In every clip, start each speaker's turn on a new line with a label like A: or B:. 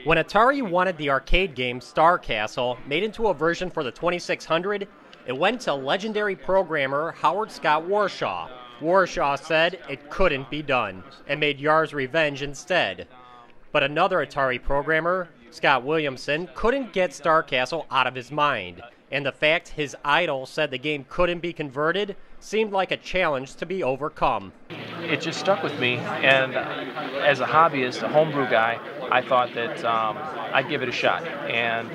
A: When Atari wanted the arcade game Star Castle made into a version for the 2600, it went to legendary programmer Howard Scott Warshaw. Warshaw said it couldn't be done, and made Yar's Revenge instead. But another Atari programmer, Scott Williamson, couldn't get Star Castle out of his mind, and the fact his idol said the game couldn't be converted seemed like a challenge to be overcome.
B: It just stuck with me, and as a hobbyist, a homebrew guy, I thought that I'd give it a shot. And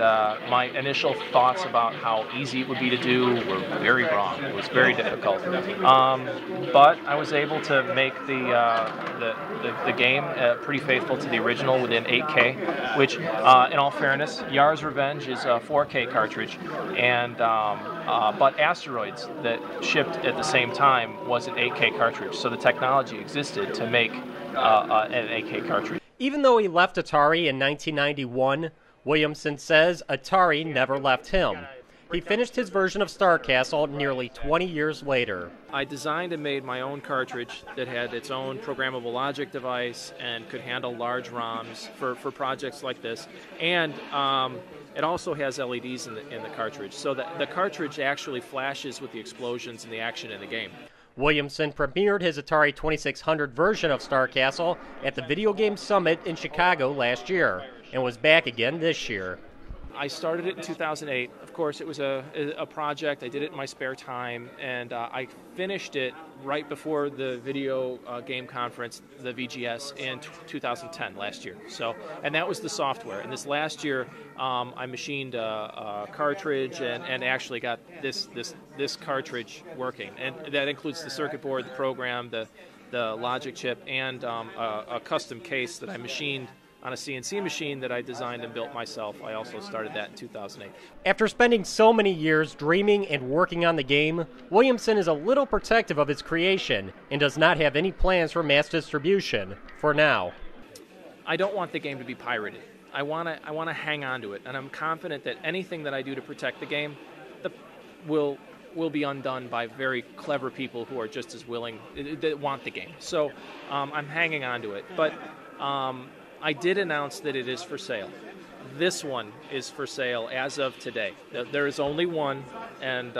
B: my initial thoughts about how easy it would be to do were very wrong. It was very difficult. But I was able to make the game pretty faithful to the original within 8K, which, in all fairness, Yar's Revenge is a 4K cartridge, and but Asteroids that shipped at the same time was an 8K cartridge. So the technology existed to make an 8K cartridge.
A: Even though he left Atari in 1991, Williamson says Atari never left him. He finished his version of Star Castle nearly 20 years later.
B: I designed and made my own cartridge that had its own programmable logic device and could handle large ROMs for projects like this. And it also has LEDs in the cartridge, so that the cartridge actually flashes with the explosions and the action in the game.
A: Williamson premiered his Atari 2600 version of Star Castle at the Video Game Summit in Chicago last year, and was back again this year.
B: I started it in 2008. Of course, it was a project. I did it in my spare time, and I finished it right before the video game conference, the VGS, in 2010, last year. So, and that was the software. And this last year, I machined a cartridge and actually got this cartridge working. And that includes the circuit board, the program, the logic chip, and a custom case that I machined on a CNC machine that I designed and built myself. I also started that in 2008.
A: After spending so many years dreaming and working on the game, Williamson is a little protective of his creation and does not have any plans for mass distribution for now.
B: I don't want the game to be pirated. I want to hang on to it, and I'm confident that anything that I do to protect the game will be undone by very clever people who are just as willing, that want the game. So I'm hanging on to it. But I did announce that it is for sale. This one is for sale as of today. There is only one, and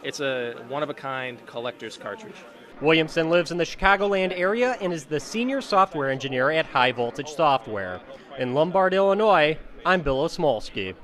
B: it's a one-of-a-kind collector's cartridge.
A: Williamson lives in the Chicagoland area and is the senior software engineer at High Voltage Software. In Lombard, Illinois, I'm Bill Osmolsky.